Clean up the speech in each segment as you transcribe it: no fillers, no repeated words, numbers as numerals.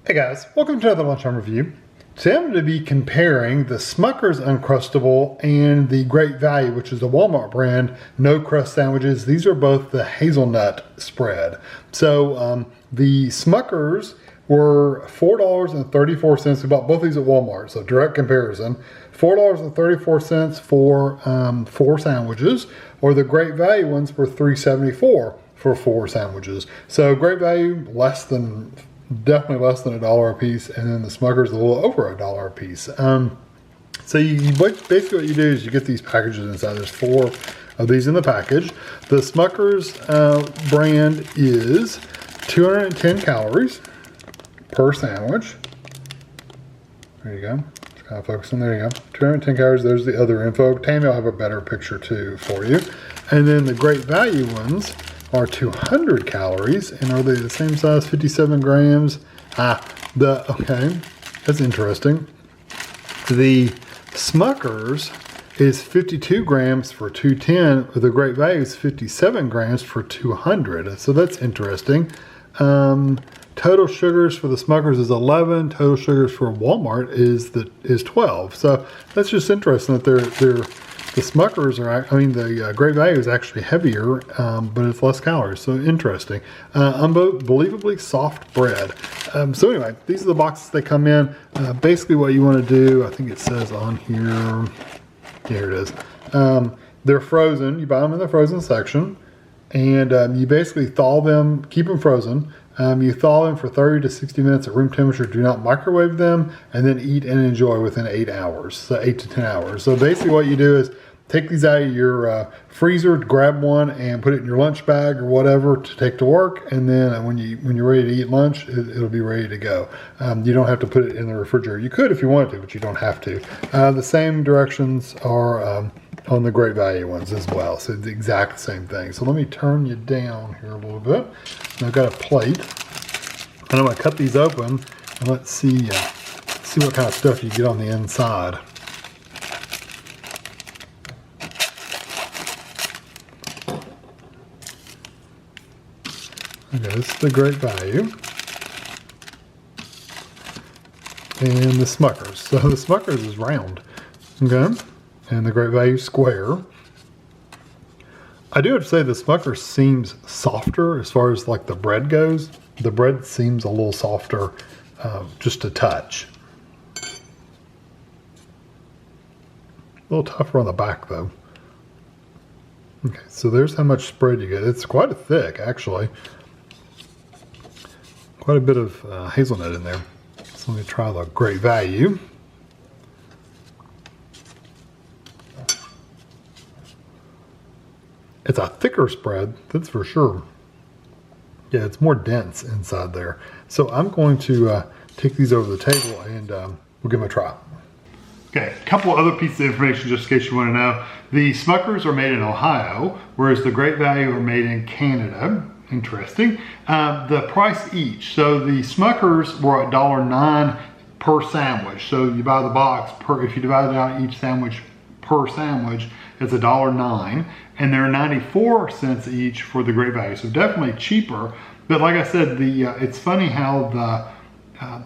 Hey guys, welcome to another Lunchtime review. Today I'm going to be comparing the Smucker's Uncrustable and the Great Value, which is the Walmart brand, No Crust Sandwiches. These are both the Hazelnut Spread. So the Smuckers were $4.34. We bought both these at Walmart, so direct comparison. $4.34 for 4 sandwiches, or the Great Value ones were $3.74 for 4 sandwiches. So Great Value, definitely less than $1 a piece, and then the Smucker's a little over $1 a piece. So basically what you do is you get these packages inside. There's 4 of these in the package. The Smucker's brand is 210 calories per sandwich. There you go. Just kind of focusing. There you go. 210 calories. There's the other info. Tammy will have a better picture too for you. And then the Great Value ones are 200 calories, and are they the same size, 57 grams? Okay, that's interesting. The Smucker's is 52 grams for 210, the Great Value is 57 grams for 200, so that's interesting. Total sugars for the Smucker's is 11, total sugars for Walmart is 12, so that's just interesting that the Smucker's the Great Value is actually heavier, but it's less calories, so interesting. Unbelievably soft bread. So anyway, these are the boxes they come in. Basically what you want to do, I think it says on here, here it is. They're frozen, you buy them in the frozen section, and you basically thaw them, keep them frozen. You thaw them for 30 to 60 minutes at room temperature. Do not microwave them, and then eat and enjoy within 8 hours, so 8 to 10 hours. So basically what you do is take these out of your freezer, grab one and put it in your lunch bag or whatever to take to work, and then when you're ready to eat lunch, it'll be ready to go. You don't have to put it in the refrigerator. You could if you wanted to, but you don't have to. The same directions are on the Great Value ones as well, so it's the exact same thing. So let me turn you down here a little bit. And I've got a plate, and I'm going to cut these open, and let's see what kind of stuff you get on the inside. Okay, this is the Great Value. And the Smucker's. So the Smucker's is round, okay? And the Great Value square. I do have to say the Smucker's seems softer as far as like the bread goes. The bread seems a little softer, just a touch. A little tougher on the back though. Okay, so there's how much spread you get. It's quite thick actually. Quite a bit of hazelnut in there. So let me try the Great Value. It's a thicker spread, that's for sure. Yeah, it's more dense inside there. So I'm going to take these over the table and we'll give them a try. Okay, a couple other pieces of information just in case you want to know. The Smuckers are made in Ohio, whereas the Great Value are made in Canada. Interesting. The price each. So the Smuckers were $1.09 per sandwich. So you buy the box, if you divide it out each sandwich per sandwich, it's $1.09. And they're 94 cents each for the Great Value. So definitely cheaper. But like I said, it's funny how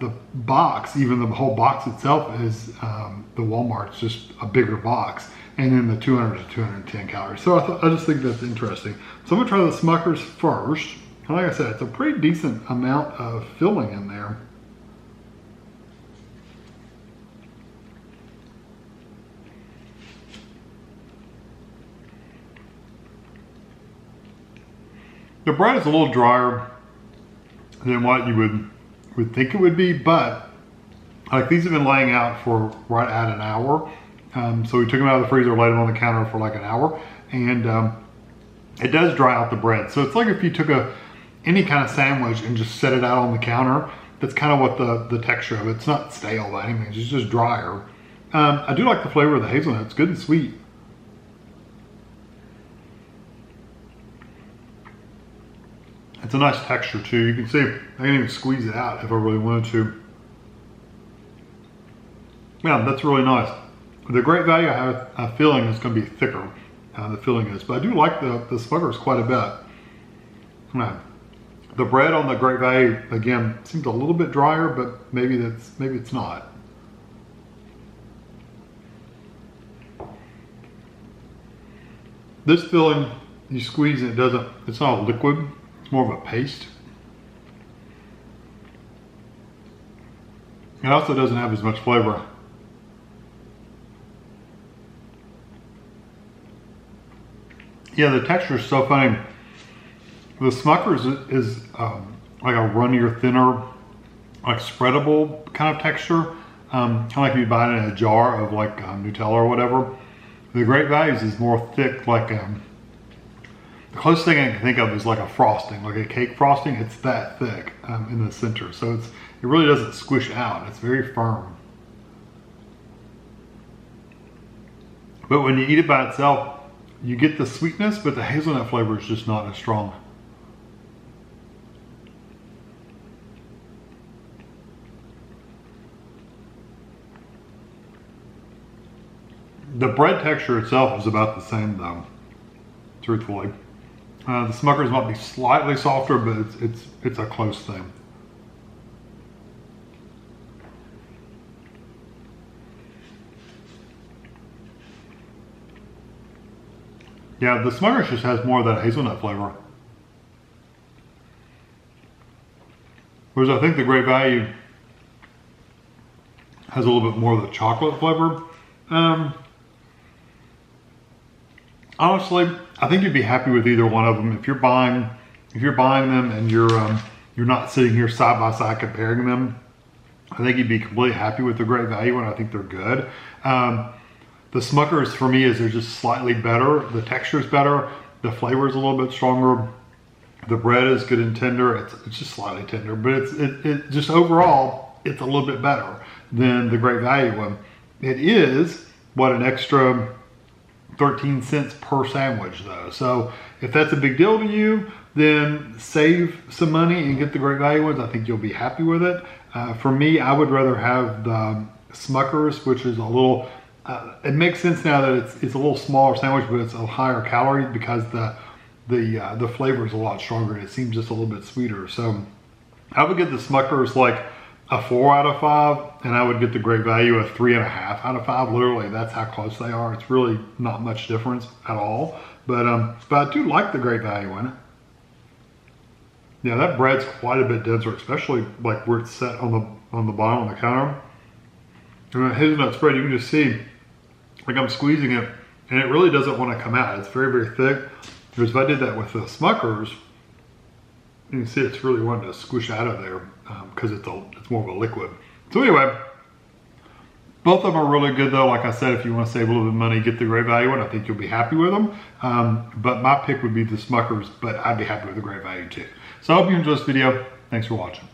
the box, even the whole box itself is, the Walmart's just a bigger box. And then the 200 to 210 calories. So I just think that's interesting. So I'm gonna try the Smucker's first. And like I said, it's a pretty decent amount of filling in there. The bread is a little drier than what you would think it would be, but like these have been laying out for right at an hour. So we took them out of the freezer, laid them on the counter for like an hour, and it does dry out the bread. So it's like if you took any kind of sandwich and just set it out on the counter, that's kind of what the texture of it. It's not stale by any means, it's just drier. I do like the flavor of the hazelnut, it's good and sweet. It's a nice texture too. You can see I can even squeeze it out if I really wanted to. Yeah, that's really nice. The Great Value, I have a feeling it's going to be thicker. The filling is, but I do like the Smucker's quite a bit. I'm gonna The bread on the Great Value, again, seems a little bit drier, but maybe it's not. This filling, you squeeze and it's not a liquid, it's more of a paste. It also doesn't have as much flavor. Yeah, the texture is so funny. The Smucker's is like a runnier, thinner, like spreadable kind of texture. Kind of like if you buy it in a jar of like Nutella or whatever. The Great Values is more thick, like the closest thing I can think of is like a frosting, like a cake frosting. It's that thick in the center, so it really doesn't squish out. It's very firm. But when you eat it by itself, you get the sweetness, but the hazelnut flavor is just not as strong. The bread texture itself is about the same though, truthfully. The Smucker's might be slightly softer, but it's a close thing. Yeah, the Smucker's just has more of that hazelnut flavor. Whereas I think the Great Value has a little bit more of the chocolate flavor. Honestly, I think you'd be happy with either one of them. If you're buying them and you're not sitting here side by side comparing them, I think you'd be completely happy with the Great Value, and I think they're good. The Smuckers for me they're just slightly better. The texture is better. The flavor is a little bit stronger. The bread is good and tender. It's just slightly tender, but it just overall it's a little bit better than the Great Value one. It is an extra 13 cents per sandwich though. So if that's a big deal to you, then save some money and get the Great Value ones. I think you'll be happy with it. For me, I would rather have the Smuckers, which is a little, it makes sense now that it's a little smaller sandwich, but it's a higher calorie because the flavor is a lot stronger and it seems just a little bit sweeter. So I would get the Smuckers like a 4 out of 5, and I would get the Great Value a 3.5 out of 5. Literally, that's how close they are. It's really not much difference at all. But I do like the Great Value one. Yeah, that bread's quite a bit denser, especially like where it's set on the bottom of the counter. And the Hazelnut Spread, you can just see, like I'm squeezing it, and it really doesn't want to come out. It's very, very thick. Because if I did that with the Smuckers, you can see it's really wanting to squish out of there because it's more of a liquid. So anyway, both of them are really good though. Like I said, if you want to save a little bit of money, get the Great Value one. I think you'll be happy with them. But my pick would be the Smuckers, but I'd be happy with the Great Value too. So I hope you enjoyed this video. Thanks for watching.